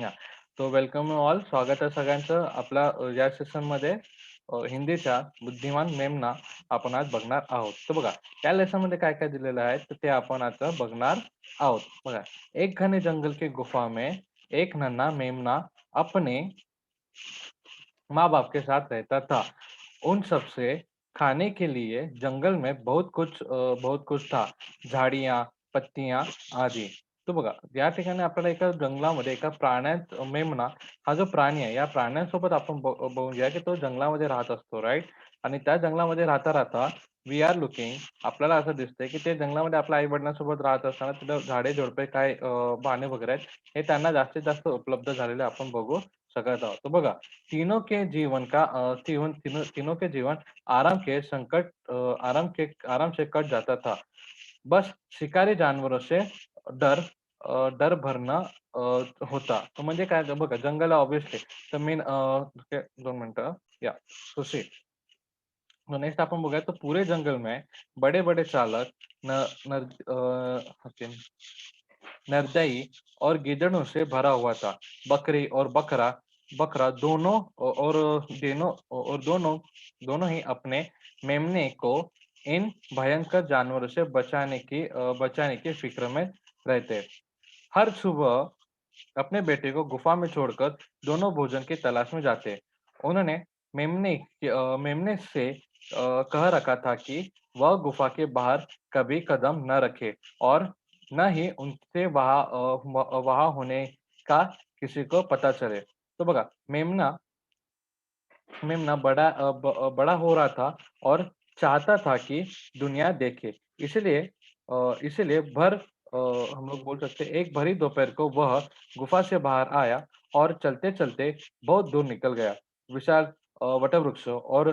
या तो welcome you all. स्वागत आहे सगळ्यांचं आपल्या या सेशनमध्ये. हिंदीच्या बुद्धिमान मेमना आपण आज बघणार आहोत. तर बघा, या लेसन मध्ये काय काय दिलेलं आहे तर ते आपण आता बघणार आहोत. बघा, एक घने जंगल के गुफा में एक नन्हा मेमना अपने माँ बाप के साथ रहता था. उन सबसे खाने के लिए जंगल में बहुत कुछ था. झाड़ियाँ, पत्तियाँ आदि. तो बघा, या ठिकाणी आपल्याला एका जंगलामध्ये एका प्राण्यात मेमना हा जो प्राणी आहे, या प्राण्यांसोबत आपण बघून घ्या की तो जंगलामध्ये राहत असतो, राइट? आणि त्या जंगलामध्ये राहता वी आर लुकिंग, आपल्याला असं दिसतंय की ते जंगलामध्ये आपल्या आई-वडिलांसोबत राहत असताना तिथं झाडे-झुडपे काय पाने वगैरे आहेत, हे त्यांना जास्तीत जास्त उपलब्ध झालेले आपण बघू शकत आहोत. तर बघा, तीनों के जीवन आराम से कट जाता था. बस शिकारी जानवरों से डर भरणं होता. तर म्हणजे काय बघा, जंगल ऑब्व्हियसली तर मेन 2 मिनिटं या सुशी. नेक्स्ट आपण बघूया तो पूरे जंगल में बड़े-बड़े चालक न नर नरदई और गिद्धड़ों से भरा हुआ था. बकरी और बकरा दोनों ही अपने मेमने को इन भयंकर जानवरों से बचाने की फिक्र में रहते. हर सुबह अपने बेटे को गुफा में छोड़कर दोनों भोजन की तलाश में जाते. उन्होंने मेमने से कह रखा था कि वह गुफा के बाहर कभी कदम न रखे और न ही उनसे वहां होने का किसी को पता चले. तो बघा, मेमना मेमना बड़ा हो रहा था और चाहता था कि दुनिया देखे. इसलिए हम लोग बोल सकते हैं एक भरी दोपहर को वह गुफा से बाहर आया और चलते-चलते बहुत दूर निकल गया. विशाल वटवृक्ष और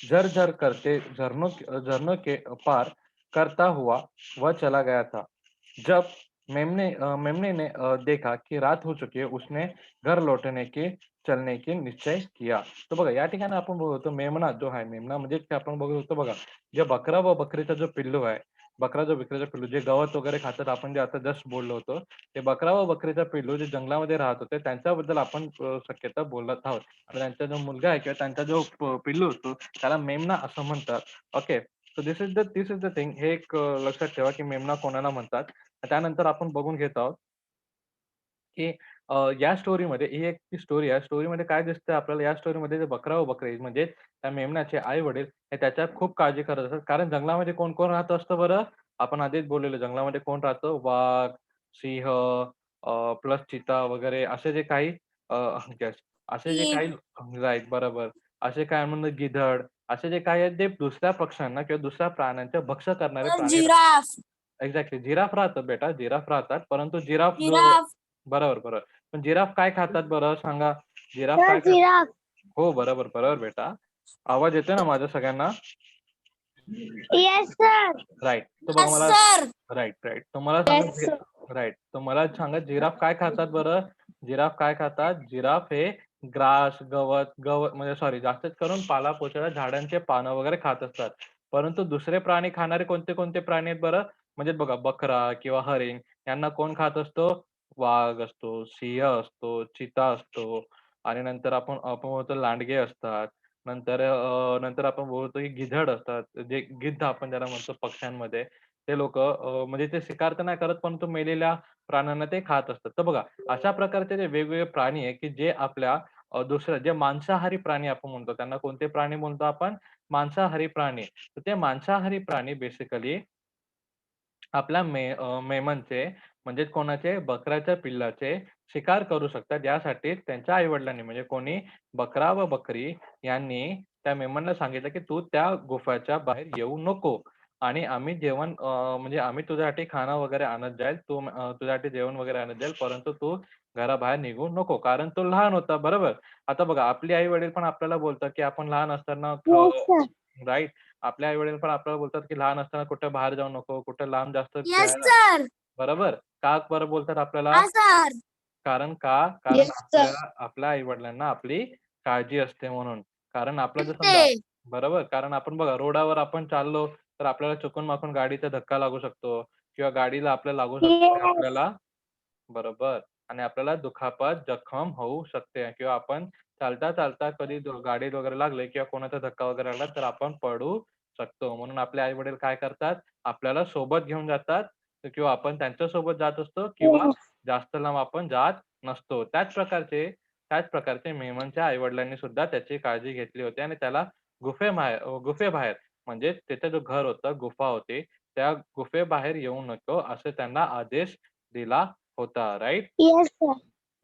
झर-झर करते झरनों के पार करता हुआ वह चला गया था. जब मेमने ने देखा कि रात हो चुकी है, उसने घर चलने की निश्चय किया. तर बघा, या ठिकाणी आपण बघतो मेमना जो आहे, मेमना म्हणजे ते आपण बघत होतो बघा, जे बकरा व बकरीचा जो पिल्लू आहे, बकरा जो बकरीचा पिल्लू जे गवत वगैरे खातात, आपण जे आता जस्ट बोललो होतो, ते बकरा व बकरीचा पिल्लू जे जंगलामध्ये राहत होते, त्यांच्याबद्दल आपण शक्यता बोलत आहोत. आणि त्यांचा जो मुलगा आहे किंवा त्यांचा जो पिल्लू असतो, त्याला मेमना असं म्हणतात. Okay. So this is the thing. हे एक लक्षात ठेवा की मेमना कोणाला म्हणतात. त्यानंतर आपण बघून घेत आहोत की या स्टोरीमध्ये ही एक ती स्टोरी आहे. स्टोरीमध्ये काय दिसतंय आपल्याला, या स्टोरीमध्ये जे बकरा व बकरी म्हणजे त्या मेमण्याचे आई-वडील हे त्याच्या खूप काळजी करत असतात. कारण जंगलामध्ये कोण-कोण राहत असतं बरं? आपण आधीच बोललेलो जंगलामध्ये कोण राहतं? वाघ, सिंह प्लस चिता वगैरे असे जे काही येस असे जे काही राईट बरोबर. असे काय म्हणून गिधड असे जे काही आहेत ते दुसऱ्या पक्ष्यांना किंवा दुसऱ्या प्राण्यांचे भक्ष्य करणारे प्राणी. जिराफ. एक्झॅक्टली. जिराफ राहतं बेटा, जिराफ राहतात. परंतु जिराफ जो जिराफ. बरोबर, बरोबर. पण जिराफ काय खातात बरं सांगा? जिराफ सर काय खातात? जिराफ. हो, बरोबर, बरोबर बेटा. आवाज येतोय ना माझ्या सगळ्यांना? Yes sir. राइट. तो बघा यस मला सर. Right, right. तर मला सांगा येस सर. राइट. तर मला सांगा जिराफ काय खातात बरं? जिराफ काय खातात? जिराफ हे ग्रास, गवत म्हणजे सॉरी जास्त करून पालापाचोळ्या, झाडांचे पानं वगैरे खात असतात. परंतु दुसरे प्राणी खाणारे कोणते-कोणते प्राणी आहेत बरं? म्हणजे बघा बकरा किंवा हरिण यांना कोण खात असतो? वाघ असतो, सिंह असतो, चिता असतो आणि नंतर आपण बोलतो लांडगे असतात. नंतर आपण बोलतो की गिधड असतात. जे गिद्ध आपण ज्याला म्हणतो पक्ष्यांमध्ये, ते लोकं म्हणजे ते शिकार तर नाही करत, परंतु मेलेल्या प्राण्यांना ते खात असतात. तर बघा, अशा प्रकारचे जे वेगवेगळे प्राणी आहे, की जे आपल्या दुसऱ्या जे मांसाहारी प्राणी आपण म्हणतो, त्यांना कोणते प्राणी म्हणतो आपण? मांसाहारी प्राणी. तर ते मांसाहारी प्राणी बेसिकली आपल्या मेमनचे म्हणजे कोणाचे? बकऱ्याच्या पिल्लाचे शिकार करू शकतात. यासाठी त्यांच्या आई-वडिलांनी म्हणजे कोणी? बकरा व बकरी यांनी त्या मेमनला सांगितलं, की "तू त्या गुफाच्या बाहेर येऊ नको आणि म्हणजे आम्ही तुझ्यासाठी खाणं वगैरे आणत जाईल. तुझ्यासाठी जेवण वगैरे आणत जाईल, परंतु तू घराबाहेर निघू नको." कारण तो लहान होता, बरोबर? आता बघा, आपले आई-वडील पण आपल्याला बोलतात, की आपण लहान असताना येस सर. राइट. आपले आई-वडील पण आपल्याला बोलतात, की लहान असताना कुठे बाहेर जाऊ नको, कुठे लांब जास्त यस खेळायला सर. बरोबर. का बरं बोलतात आपल्याला? हा सर. कारण का? कारण येस सर. आपल्या आई-वडिलांना आपली काळजी असते म्हणून. कारण आपलं जर ते समजा बरोबर. कारण आपण बघा रोडावर आपण चाललो, तर आपल्याला चुकून-माकून गाडीचा धक्का लागू शकतो किंवा गाडीला आपल्याला लागू शकतो आणि येस. आपल्याला बरोबर. आणि आपल्याला दुखापत, जखम होऊ शकते किंवा आपण चालता कधी गाडीत वगैरे लागले किंवा कोणाचा धक्का वगैरे लागला तर आपण पडू शकतो. म्हणून आपले आई-वडील काय करतात, आपल्याला सोबत घेऊन जातात किंवा आपण त्यांच्यासोबत जात असतो किंवा Yes. जास्त लांब आपण जात नसतो. त्याच प्रकारचे मेमनच्या आई-वडिलांनी सुद्धा त्याची काळजी घेतली होती आणि त्याला गुफेबाहेर म्हणजे त्याचं जो घर होतं, गुफा होती, त्या गुफेबाहेर येऊ नको असे त्यांना आदेश दिला होता. राइट? Yes, sir.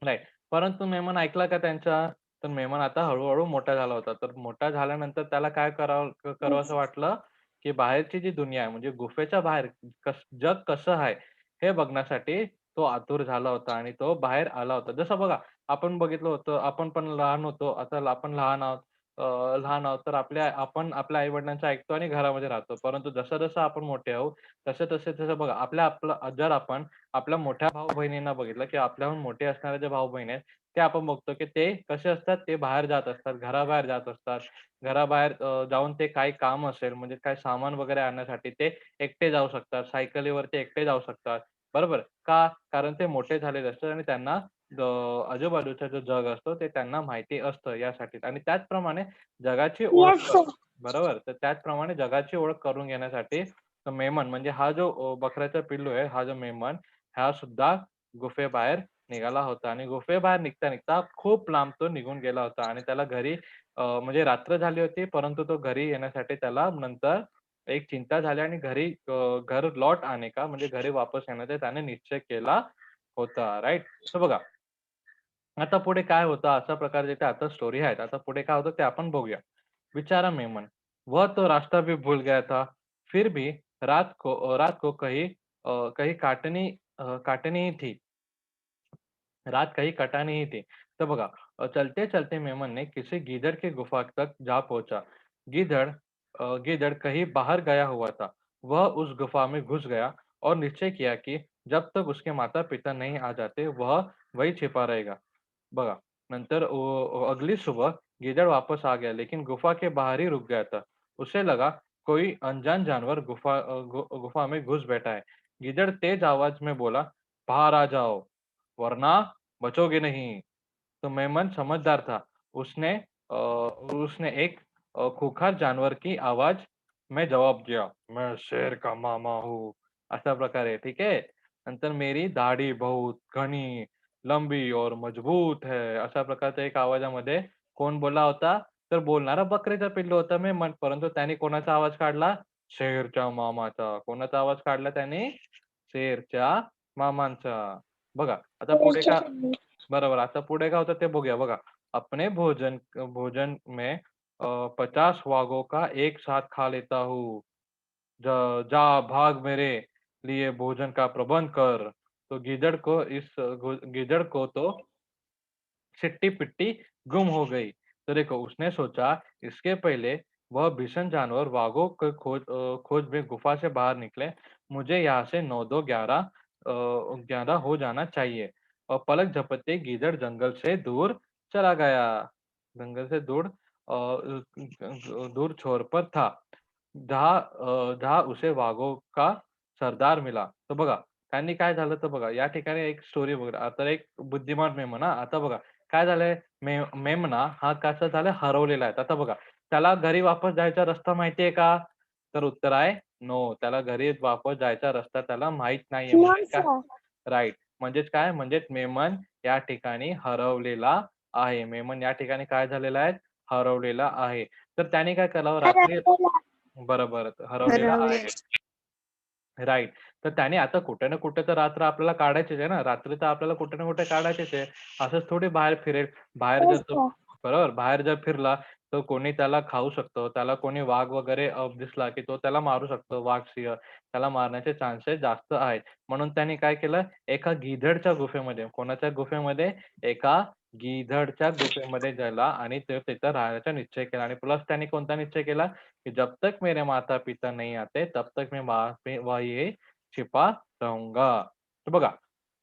नाही. परंतु मेमन ऐकला का त्यांचा? तर मेमन आता हळू-हळू मोठा झाला होता. तर मोठा झाल्यानंतर त्याला काय करावसं Yes. वाटलं, की बाहेरची जी दुनिया आहे म्हणजे गुफेच्या बाहेर जग कसं आहे, हे बघण्यासाठी तो आतुर झाला होता आणि तो बाहेर आला होता. जसं बघा, आपण बघितलं होतं, आपण पण लहान होतो. आता आपण लहान आहोत. लहान आहोत, तर आपण आपल्या आई-वडिलांचं ऐकतो आणि घरामध्ये राहतो. परंतु जसं-जसं आपण मोठे आहोत, तसं बघा जर आपण आपल्या मोठ्या भाऊ-बहिणींना बघितलं, की आपल्याहून मोठे असणारे जे भाऊ-बहीण आहेत, ते आपण बघतो, की ते कसे असतात, ते बाहेर जात असतात, घराबाहेर जात असतात. घराबाहेर जाऊन ते काही काम असेल, म्हणजे काही सामान वगैरे आणण्यासाठी ते एकटे जाऊ शकतात. सायकलीवरती एकटे जाऊ शकतात. बरोबर. का? कारण ते मोठे झालेले असतात आणि त्यांना आजूबाजूचा जो जग असतो, ते त्यांना माहिती असतं यासाठी आणि त्याचप्रमाणे जगाची Yes, ओळख sir. बरोबर. तर त्याचप्रमाणे जगाची ओळख करून घेण्यासाठी मेमन म्हणजे हा जो बकऱ्याचा पिल्लू आहे, हा जो मेमन हा सुद्धा गुफेबाहेर निघाला होता आणि गुफेबाहेर निघता खूप लांब तो निघून गेला होता आणि त्याला घरी म्हणजे रात्र झाली होती, परंतु तो घरी येण्यासाठी त्याला नंतर एक चिंता झाली आणि घर लौट आने का म्हणजे घरी वापस येण्याचा त्याने निश्चय केला होता. राइट? तर बघा, आता पुढे काय होतं अशा प्रकारचे ते आता स्टोरी आहेत. आता पुढे काय होतं ते आपण बघूया. बेचारा मेमन, वह तो रास्ता भी भूल गया था, फिर भी रात को कहीं काटनी ही थी। रात कहीं कटा नहीं थी। तो बघा चलते-चलते मेमन ने किसी गीदड़ की गुफा तक जा पहुँचा। गीदड़ कहीं बाहर गया हुआ था। वह उस गुफा में घुस गया और निश्चय किया कि जब तक उसके माता-पिता नहीं आ जाते, वह वहीं छिपा रहेगा। बघा, नंतर अगली सुबह गीदड़ वापस आ गया, लेकिन गुफा के बाहर ही रुक गया था। उसे लगा कोई अनजान जानवर गुफा में घुस बैठा है। गीदड़ तेज आवाज में बोला, बाहर आ जाओ, वरना बचोगे नहीं। तो मेमन समझदार था। उसने एक खूंखार जानवर की आवाज में जवाब दिया, मैं शेर का मामा हूँ. अशा प्रकारे, ठीक है. नंतर मेरी दाढी बहुत घनी, लंबी और मजबूत है. अशा प्रकारच्या एक आवाजामध्ये कोण बोलला होता? तर बोलणारा बकरीचा पिल्लू होता मेमन. परंतु त्याने कोणाचा आवाज काढला? शेरच्या मामाचा. कोणाचा आवाज काढला त्याने? शेरच्या मामांचा. बघा, आता पुढे Yes, का sir. बरोबर. आता पुढे काय होतं ते बघूया बघा. अपने भोजन में 50 वाघों का एक साथ खा लेता हूँ. जा भाग मेरे लिए भोजन का प्रबंध कर. तो गीदड़ को तो चिट्टी-पिट्टी गुम हो गई। तो देखो उसने सोचा इसके पहले वह भीषण जानवर बाघों के खोज में गुफा से बाहर निकले, मुझे यहाँ से 11 हो जाना चाहिए। और पलक झपकते गीदड़ जंगल से दूर चला गया। जंगल से दूर छोर पर था। जहाँ उसे वाघों का सरदार मिला. तर बघा, त्यांनी काय झालं तर बघा, या ठिकाणी एक स्टोरी बघा. आता एक बुद्धिमान मेमना आता बघा काय झालंय मेमना हा कसा झालाय हरवलेला आहे. आता बघा त्याला घरी वापस जायचा रस्ता माहिती आहे का? तर उत्तर आहे नो. त्याला घरी वापस जायचा रस्ता त्याला माहीत नाहीये. No, म्हणजे काय? sir. राइट. म्हणजेच काय? म्हणजेच मेमन या ठिकाणी हरवलेला आहे. मेमन या ठिकाणी काय झालेला आहे? हरवलेला आहे. तर त्याने काय करावं रात्री हरवलेला. बरोबर हरवलेला हरवले. आहे. राइट. तर त्याने आता कुठे ना कुठे तर रात्र आपल्याला काढायचीच आहे ना. रात्री तर आपल्याला कुठे ना कुठे काढायचीच आहे. असंच थोडी बाहेर फिरेल. बाहेर जर Yes, तो sir. बरोबर. बाहेर जर फिरला, तर कोणी त्याला खाऊ शकतो. त्याला कोणी वाघ वगैरे दिसला, की तो त्याला मारू शकतो. वाघ, सिंह त्याला मारण्याचे चान्सेस जास्त आहेत. म्हणून त्याने काय केलं, एका गिधडच्या गुफेमध्ये कोणाच्या गुफेमध्ये? एका गिधडच्या गुफेमध्ये गेला आणि तो तिथं राहण्याचा निश्चय केला आणि प्लस त्याने कोणता निश्चय केला? कि जब तक मेरे माता-पिता नहीं आते, तब तक मैं वहीं छिपा रहूंगा. तर बघा,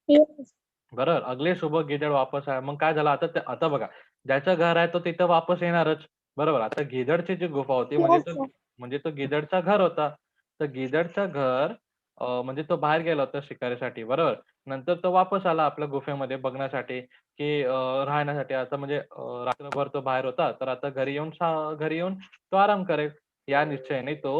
Yes. बरोबर. अगली सुबह गिधड वापस आया. मग काय झालं आता बघा, ज्याचं घर आहे तो तिथं वापस येणारच. बरोबर. आता गिधडची जी गुफा होती Yes, sir. म्हणजे तो गिधडचा घर होता. तर गिधडचं घर म्हणजे तो बाहेर गेला होता शिकारीसाठी बरोबर. नंतर तो वापस आला आपल्या गुफेमध्ये बघण्यासाठी, की राहण्यासाठी आता म्हणजे रात्रभर तो बाहेर होता, तर आता घरी येऊन तो आराम करेल. या निश्चयाने तो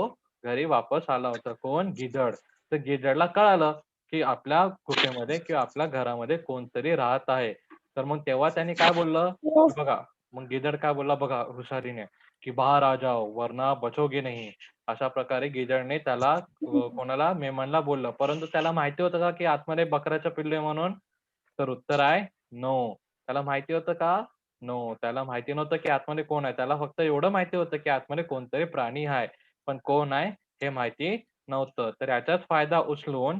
घरी वापस आला होता. कोण? गिधड. तर गिधडला कळालं, की आपल्या गुफेमध्ये किंवा आपल्या घरामध्ये कोणतरी राहत आहे. तर मग तेव्हा त्याने काय बोललं, की Yes. बघा मग गिधड काय बोलला बघा हुशारीने, की "बाहर आ जाओ वरना बचोगे नहीं." अशा प्रकारे गिधडने त्याला कोणाला मेमनला बोललं. परंतु त्याला माहिती होतं का, की आतमध्ये बकऱ्याचं पिल्लू आहे म्हणून? तर उत्तर आहे नो. त्याला माहिती होतं का? नो. त्याला माहिती नव्हतं, की आतमध्ये कोण आहे. त्याला फक्त एवढं माहिती होतं, की आतमध्ये कोणतरी प्राणी आहे. पण कोण आहे हे माहिती नव्हतं. तर याचाच फायदा उचलून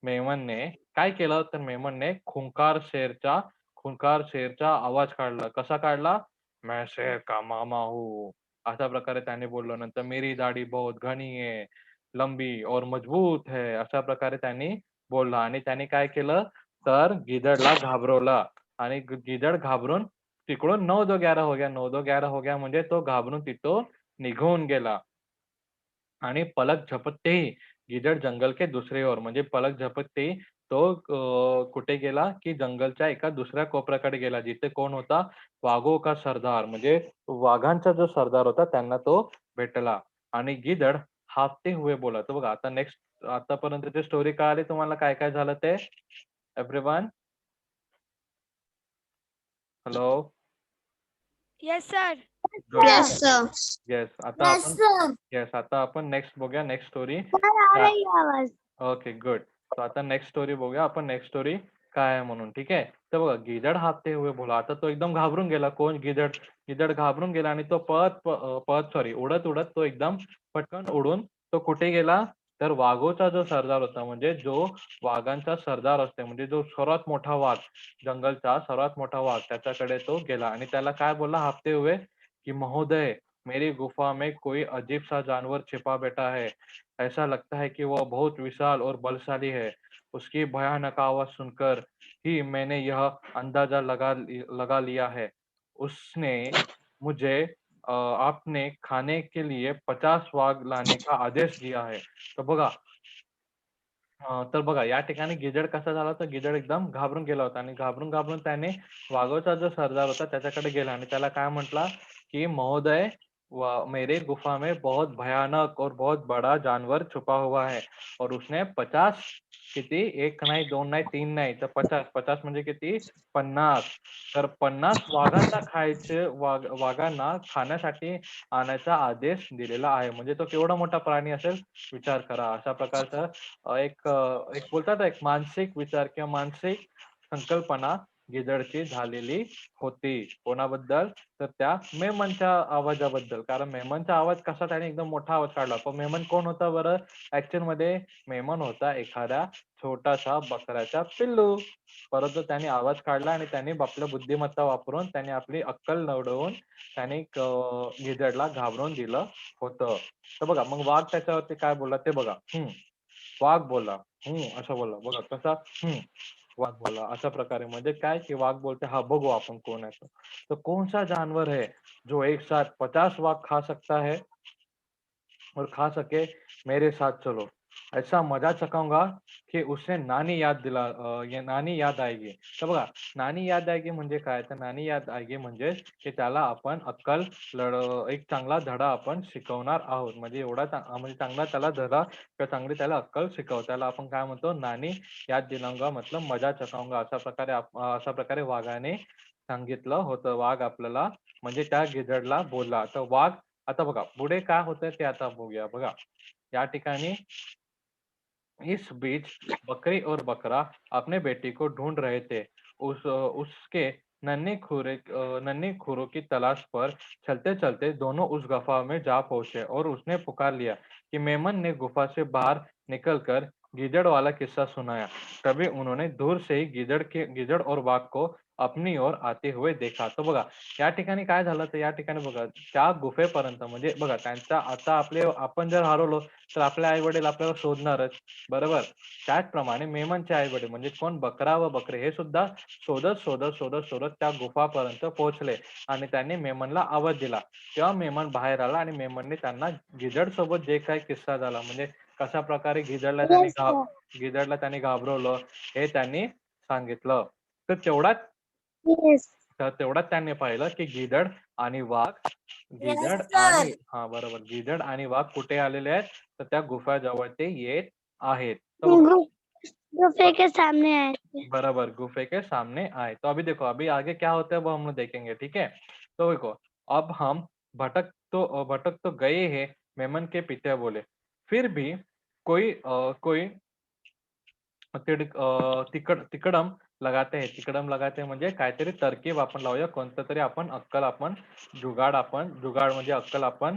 मेमनने काय केलं, तर मेमनने खुंखार शेरचा आवाज काढला. कसा काढला? "मैं शेर का मामा हूँ." अशा प्रकारे त्याने बोललं. नंतर "मेरी दाढी बहुत घनी है, लंबी और मजबूत है." अशा प्रकारे त्यांनी बोलला आणि त्याने काय केलं, तर गिधडला घाबरवलं आणि गिधड घाबरून तिकडून 9-2-11 हो गया. 9-2-11 हो गया म्हणजे तो घाबरून तिथून निघून गेला. आणि पलक झपकते ही गिधड जंगल के दूसरी ओर म्हणजे पलक झपकते ही तो कुठे गेला, की जंगलच्या एका दुसऱ्या कोपऱ्याकडे गेला. जिथे कोण होता? वाघों का सरदार म्हणजे वाघांचा जो सरदार होता त्यांना तो भेटला. आणि गिधड हांफते हुए बोला. तर बघा आता नेक्स्ट आतापर्यंतची स्टोरी कळाली तुम्हाला काय-काय झालं ते? Everyone? Hello? Yes, sir. Good. Yes, good. sir. Yes. Yes, sir. आता आपण नेक्स्ट बघूया नेक्स्ट स्टोरी. सर आ रही है आवाज. Okay, good. सो आता नेक्स्ट स्टोरी बघूया आपण नेक्स्ट स्टोरी काय आहे म्हणून, ठीक आहे. तर बघा गिधड हांफते हुए बोला. आता तो एकदम घाबरून गेला. कोण? गिधड. गिधड घाबरून गेला आणि तो पळत सॉरी उडत-उडत तो एकदम पटकन उडून तो कुठे गेला? तर वाघोचा जो सरदार होता म्हणजे जो वाघांचा सरदार असते म्हणजे जो सर्वात मोठा वाघ, जंगलचा सर्वात मोठा वाघ त्याच्याकडे तो गेला आणि त्याला काय बोलला हांफते हुए, की "महोदय, मेरी गुफा में कोई अजीब सा जानवर छिपा बैठा है. ऐसा लगता है कि वह बहुत विशाल और बलशाली है। उसकी भयानक आवाज़ सुनकर ही मैंने यह अंदाज़ा लगा लिया है। उसने मुझे आपने खाने के लिए 50 वाघ लाने का आदेश दिया है." तर बघा तर बघा या ठिकाणी गिधड कसा झाला तर गिधड एकदम घाबरून गेला होता आणि घाबरून त्याने वाघोचा जो सरदार होता त्याच्याकडे गेला आणि त्याला काय म्हटला, की "महोदय, मेरे गुफा में बहुत भयानक और बहुत बड़ा जानवर छुपा हुआ है." और उसने 50 किती 1 नाही, 2 नाही, 3 नाही तर 50 म्हणजे किती 50 तर 50 वाघांना खाण्यासाठी आणायचा आदेश दिलेला आहे. म्हणजे तो केवढा मोठा प्राणी असेल विचार करा. अशा प्रकारचा एक बोलतात ना, एक मानसिक विचार किंवा मानसिक संकल्पना गिधडची झालेली होती. कोणाबद्दल? तर त्या मेमनच्या आवाजाबद्दल. कारण मेमनचा आवाज कसा त्याने एकदम मोठा आवाज काढला. पण मेमन कोण होता बरं? ॲक्चुअलमध्ये मेमन होता एखाद्या छोटासा बकऱ्याचा पिल्लू. परंतु त्याने आवाज काढला आणि त्याने आपलं बुद्धिमत्ता वापरून त्याने आपली अक्कल लढवून त्याने गिधडला घाबरवून दिलं होतं. तर बघा मग वाघ त्याच्यावरती काय बोलला ते बघा. वाघ बोलला, असं बोलला. बघा कसा वाघ बोलला. अशा प्रकारे म्हणजे काय, की वाघ बोलते, "हाँ, बघू आपण कोण आहे तो." तो कौन-सा जानवर है, जो एक साथ 50 वाघ खा सकता है और खा सके मेरे साथ चलो. ऐसा मजा चखाऊंगा की उसे ये नानी याद आएगी. तर बघा, नानी याद आएगी म्हणजे काय? तर नानी याद आएगी म्हणजे की त्याला आपण एक चांगला धडा आपण शिकवणार आहोत. म्हणजे म्हणजे चांगला त्याला धडा किंवा चांगली त्याला अक्कल शिकवू. त्याला आपण काय म्हणतो, नानी याद दिलाऊंगा मतलब मजा चखाऊंगा. अशा प्रकारे वाघाने सांगितलं होतं. वाघ आपल्याला म्हणजे त्या गिधडला बोलला. तर वाघ आता बघा पुढे काय होतंय ते आता बघूया. बघा, या ठिकाणी इस बीच बकरी और बकरा अपने बेटे को ढूंढ रहे थे। उसके नन्हे खुरों की तलाश पर चलते-चलते दोनों उस गुफा में जा पहुंचे और उसने पुकार लिया कि मेमन ने गुफा से बाहर निकलकर गीदड़ वाला किस्सा सुनाया। तभी उन्होंने दूर से ही गीदड़ और वाघ को अपनी ओर आते हुए देखा. तो बघा या ठिकाणी काय झालं तर या ठिकाणी बघा त्या गुफेपर्यंत म्हणजे बघा त्यांच्या आता आपण जर हरवलो तर आपले आई-वडील आपल्याला शोधणारच. बरोबर. त्याचप्रमाणे मेमनचे आई-वडील म्हणजे कोण बकरा व बकरी हे सुद्धा शोधत त्या गुफापर्यंत पोहोचले आणि त्यांनी मेमनला आवाज दिला. तेव्हा मेमन बाहेर आला आणि मेमनने त्यांना गिधड सोबत जे काही किस्सा झाला म्हणजे कशा प्रकारे गिदडला त्यांनी Yes, sir. गिदडला त्यांनी घाबरवलं हे त्यांनी सांगितलं. तर Yes. तेवढाच त्यांनी पाहिलं की गिदड आणि वाघ Yes, गिदड sir. आणि हा बरोबर गिदड आणि वाघ कुठे आलेले आहेत तर त्या गुफाजवळ ते येत आहेत. तर बघा गुफे के सामने आए थे. बराबर गुफे के सामने आए। तो अभी देखो अभी आगे क्या होता है वो हम लोग देखेंगे, ठीक है? तो देखो अब हम भटक तो गए हैं, मेमन के पिता बोले। फिर भी कोई तिकडम तिकडम लगाते हैं म्हणजे काहीतरी तरकीब आपण लावूया, कोणतं तरी आपण अक्कल आपण जुगाड म्हणजे अक्कल आपण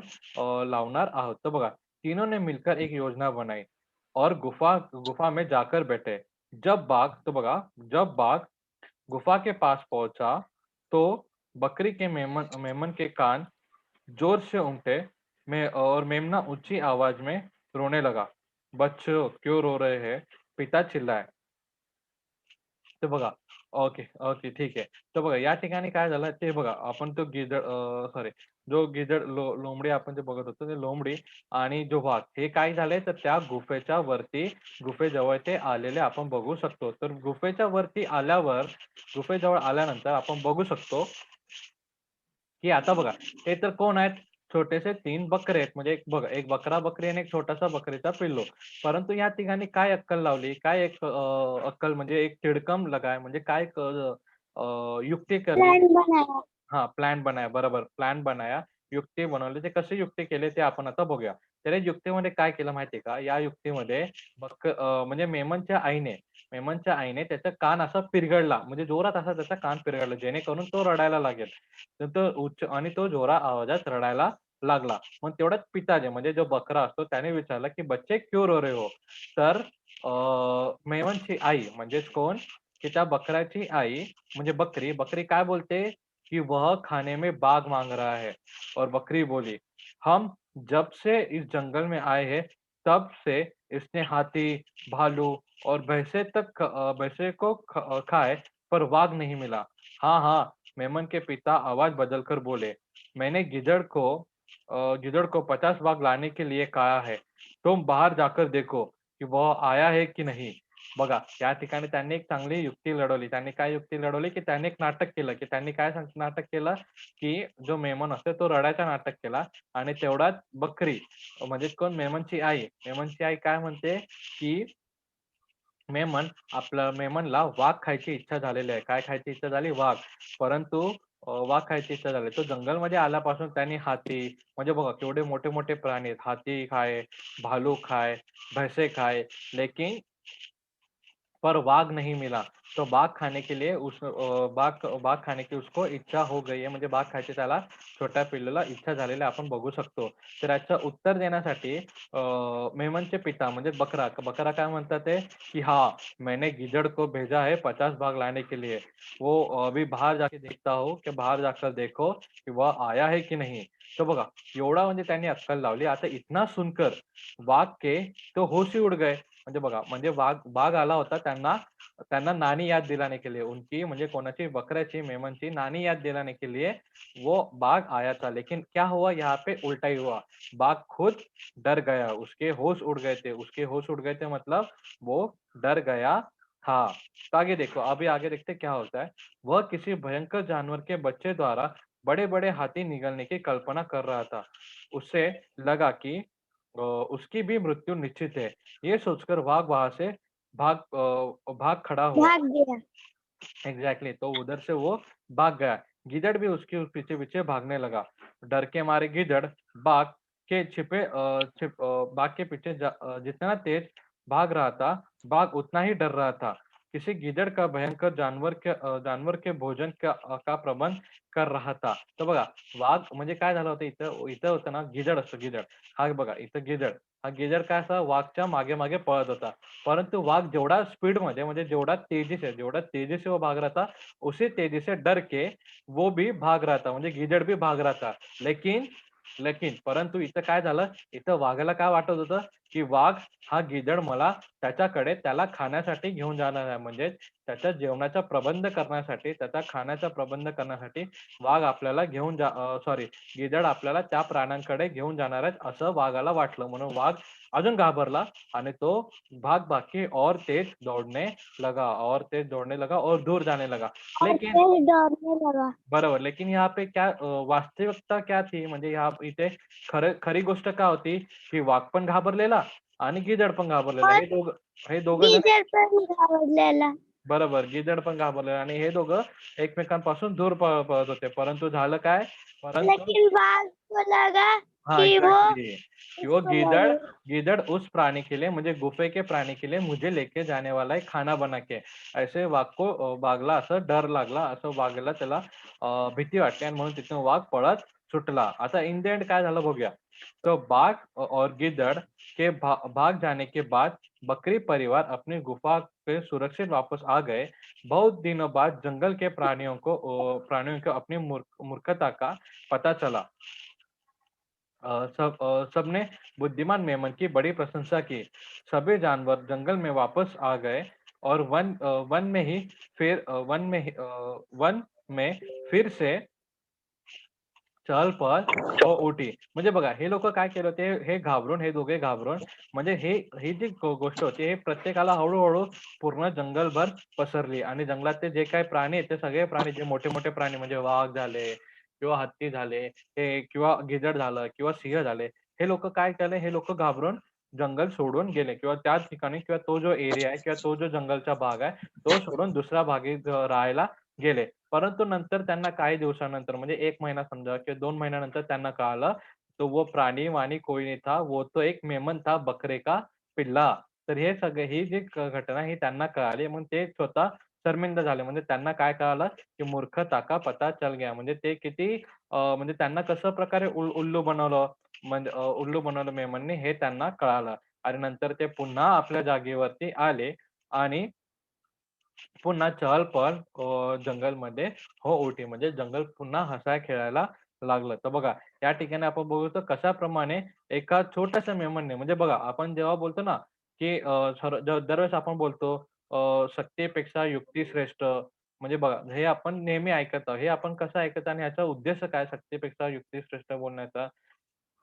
लावणार आहोत. तर बघा तीनों ने मिलकर एक योजना बनाई और गुफा में जाकर बैठे. जब बाघ गुफा के पास पहुंचा तो बकरी के मेमन के कान जोर से उमटे और मेमना ऊंची आवाज में रोने लगा. बच्चों क्यों रो रहे हैं? पिता चिल्लाए. ते बघा ओके ओके ठीक आहे. तर बघा या ठिकाणी काय झालं ते बघा आपण तो सॉरी जो गिधड लोमडी आपण जे बघत होतो ते लोमडी आणि जो वाघ हे काय झाले तर त्या गुफेजवळ ते आलेले आपण बघू शकतो. तर गुफेजवळ आल्यानंतर आपण बघू शकतो की आता बघा ते तर कोण आहेत छोटेसे 3 बकरे आहेत म्हणजे एक बकरा बकरी आणि एक छोटासा बकरीचा पिल्लू. परंतु या ठिकाणी काय अक्कल लावली काय एक अक्कल म्हणजे एक तिडकम लगाय म्हणजे काय युक्ती करली प्लान बनाया. हां, प्लॅन बनाया. बरोबर, प्लॅन बनाया. युक्ती बनवली. ते कशी युक्ती केली ते आपण आता बघूया. तर या युक्तीमध्ये काय केलं माहिती आहे का? या युक्तीमध्ये म्हणजे मेमनच्या आईने त्याचा कान असा पिरगळला. म्हणजे जोरात असा त्याचा कान पिरगळला जेणेकरून तो रडायला लागेल. तर तो जोरा आवाजात रडायला लागला. मग तेवढ्यात पिताजी म्हणजे जो बकरा असतो त्याने विचारलं, की "बच्चे क्यों रो रहे हो?" तर मेमनची आई म्हणजेच कोण? की त्या बकऱ्याची आई म्हणजे बकरी काय बोलते? कि वह खाने में बाघ मांग रहा है और बकरी बोली हम जब से इस जंगल में आए हैं तब से इसने हाथी भालू और भैंसे को खाए पर बाघ नहीं मिला। हाँ हाँ मेमन के पिता आवाज बदलकर बोले मैंने गिदड़ को 50 बाघ लाने के लिए कहा है तुम बाहर जाकर देखो कि वह आया है कि नहीं। बघा या ठिकाणी त्यांनी एक चांगली युक्ती लढवली. त्यांनी काय युक्ती लढवली, की त्यांनी एक नाटक केलं, की त्यांनी काय नाटक केलं, की जो मेमन असतो तो रडायचा नाटक केला आणि तेवढ्यात बकरी म्हणजे कोण मेमनची आई काय म्हणते, की मेमनला वाघ खायची इच्छा झालेली आहे. काय खायची इच्छा झाली? वाघ. परंतु वाघ खायची इच्छा झाली. तो जंगलमध्ये आल्यापासून त्यांनी हाती म्हणजे बघा केवढे मोठे-मोठे प्राणी आहेत. हाथी खाए, भालू खाए, भैंसे खाए, लेकिन पर बाघ नहीं मिला. तो बाघ खाने की उसको इच्छा हो गई है. म्हणजे बाघ खायची त्याला छोट्या पिल्लूला इच्छा झालेली आपण बघू शकतो. तर याचं उत्तर देण्यासाठी मेमनचे पिता म्हणजे बकरा काय म्हणतात आहे, की "हाँ, मैंने गिदड़ को भेजा है 50 बाघ लाने के लिए. वो अभी बाहर जाके देखता हूँ कि बाहर जाकर देखो कि वह आया है कि नहीं." तर बघा एवढा म्हणजे त्यांनी अक्कल लावली. आता इतना सुनकर वाघ के तो होश ही उड़ गए. म्हणजे बघा म्हणजे वाघ आला होता त्यांना त्यांना नानी याद दिलाने के लिए उनकी म्हणजे कोणाची बकऱ्याची मेमनची नानी याद दिलाने के लिए वो बाघ आया था लेकिन क्या हुआ यहाँ पे उल्टा ही हुआ बाघ खुद डर गया उसके होश उड़ गए थे मतलब वो डर गया था। तो आगे देखो अभी आगे देखते क्या होता है वह किसी भयंकर जानवर के बच्चे द्वारा बड़े बड़े हाथी निगलने की कल्पना कर रहा था। उसे लगा कि उसकी भी मृत्यु निश्चित है। ये सोचकर वाघ वहां से भाग खड़ा हुआ। भाग गया. एग्जैक्टली तो उधर से वो भाग गया। गिदड़ भी उसके पीछे पीछे भागने लगा। डर के मारे गिदड़ बाघ बाघ के पीछे जितना तेज भाग रहा था बाघ उतना ही डर रहा था। किसी गिदड़ का भयंकर जानवर के भोजन का प्रबंध कर रहा था। तर बघा वाघ म्हणजे काय झालं होतं इथं इथं होतं ना गिदड असतो गिदड हा बघा इथं गिदड हा गिदड काय असा वाघच्या मागे मागे पळत होता परंतु वाघ जेवढा स्पीड मध्ये म्हणजे जेवढा तेजी से वो भाग रहा था उसी तेजी से डर के वो भी भाग रहा था म्हणजे गिदड भी भाग रहा था लेकिन परंतु इथं काय झालं इथं वाघाला काय वाटत होतं की वाघ हा गिधड मला त्याच्याकडे त्याला खाण्यासाठी घेऊन जाणार आहे. म्हणजे त्याच्या जेवणाचा प्रबंध करण्यासाठी, त्याचा खाण्याचा प्रबंध करण्यासाठी वाघ आपल्याला घेऊन सॉरी गिधड आपल्याला त्या प्राण्यांकडे घेऊन जाणार आहेत असं वाघाला वाटलं. म्हणून वाघ अजून घाबरला आणि तो भाग भाग के और तेज दौड़ने लगा और दूर जाने लगा. और लेकिन तेज दौड़ने लगा. बरोबर. लेकिन यहाँ पे क्या वास्तविकता क्या थी? म्हणजे इथे खरी गोष्ट काय होती, की वाघ पण घाबरलेला आणि गिधड पण घाबरलेला. और हे दोघं जण गिझर पण घाबरलेला. बरोबर. गिधड पण घाबरलेला आणि हे दोघं एकमेकांपासून दूर पळत होते. परंतु झालं काय? परंतु लेकिन वाघ को लगा हाँ, कि वो एग्ज़ैक्टली कि वो उसको लगे. गीदड़ उस प्राणी के लिए म्हणजे गुफे के प्राणी के लिए मुझे लेके जाने वाला है खाना बना के. ऐसे वाघला असं डर लागला, असं वाघला त्याला भीती वाटली आणि म्हणून तिथून वाघ पळत सुटला. आता इन द एंड काय झालं बघूया. तो बाघ और गिद्दड़ के भाग जाने के बाद बकरी परिवार अपनी गुफा पे सुरक्षित वापस आ गए. बहुत दिनों बाद जंगल के प्राणियों को अपनी मूर्खता का पता चला. सबने बुद्धिमान मेमन की बड़ी प्रशंसा की. सभी जानवर जंगल में वापस आ गए और वन में फिर से चहल-पहल हो उठी. म्हणजे बघा हे लोकं काय केलं होते, हे दोघे घाबरून म्हणजे ही जी गोष्ट होती, हे प्रत्येकाला हळू पूर्ण जंगलभर पसरली आणि जंगलातले जे काही प्राणी आहेत, ते सगळे प्राणी जे मोठे-मोठे प्राणी म्हणजे वाघ झाले किंवा हत्ती झाले, हे किंवा गिधड झालं किंवा सिंह झाले. हे लोकं काय केलं, हे लोकं घाबरून जंगल सोडून गेले किंवा त्याच ठिकाणी किंवा तो जो एरिया आहे किंवा तो जो जंगलचा भाग आहे, तो सोडून दुसऱ्या भागी राहायला गेले. परंतु नंतर त्यांना काही दिवसानंतर म्हणजे 1 महिना समजा किंवा 2 महिन्यानंतर त्यांना कळालं, तो वो प्राणी-वाणी कोई नहीं था, वो तो एक मेमन था, बकरे का पिल्ला. तर हे सगळे ही जी घटना ही त्यांना कळाली. मग ते स्वतः शर्मिंदा झाले. म्हणजे त्यांना काय कळालं, की मूर्खता का पता चल गया. म्हणजे ते किती म्हणजे त्यांना कसं प्रकारे उल्लू बनवलं, म्हणजे उल्लू बनवलं मेमनने हे त्यांना कळालं. आणि नंतर ते पुन्हा आपल्या जागेवरती आले आणि पुन्हा चहल-पहल जंगलमध्ये हो उठी. म्हणजे जंगल पुन्हा हसाय-खेळायला लागलं. तर बघा या ठिकाणी आपण बघू तर कशाप्रमाणे एका छोट्याशा मेमनने म्हणजे बघा आपण जेव्हा बोलतो ना, की दरवेळेस आपण बोलतो सत्तेपेक्षा युक्ती श्रेष्ठ. म्हणजे बघा हे आपण नेहमी ऐकत आहोत. हे आपण कसं ऐकतो आणि ह्याचा उद्देश काय सत्तेपेक्षा युक्ती श्रेष्ठ बोलण्याचा?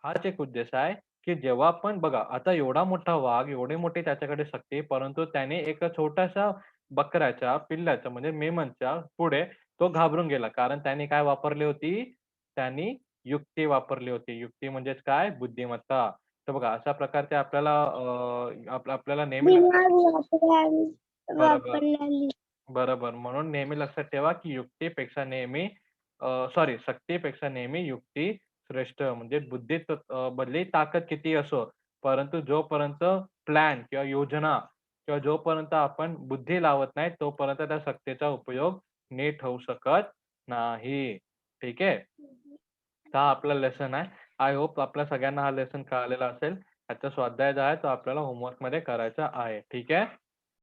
हाच एक उद्देश आहे, की जेव्हा पण बघा आता एवढा मोठा वाघ, एवढी मोठी त्याच्याकडे शक्ती, परंतु त्याने एका छोट्याशा बकऱ्याच्या पिल्लाच्या म्हणजे मेमनच्या पुढे तो घाबरून गेला. कारण त्याने काय वापरली होती? त्यांनी युक्ती वापरली होती. युक्ती म्हणजेच काय? बुद्धिमत्ता. तर बघा अशा प्रकारचे आपल्याला आपल्याला नेहमी लक्षात दिमाग बरोबर. वापरलेली. बरोबर. म्हणून नेहमी लक्षात ठेवा, की युक्तीपेक्षा नेहमी सॉरी शक्तीपेक्षा नेहमी युक्ती श्रेष्ठ. म्हणजे बुद्धीत भलेही ताकद कितीही असो, परंतु जोपर्यंत प्लॅन किंवा योजना किंवा जोपर्यंत आपण बुद्धी लावत नाही, तोपर्यंत त्या शक्तीचा उपयोग नीट होऊ शकत नाही. ठीक आहे? हा आपला लेसन आहे. आय होप आपल्या सगळ्यांना हा लेसन कळालेला असेल. त्याचा स्वाध्याय जो आहे तो आपल्याला होमवर्कमध्ये करायचा आहे. ठीक आहे?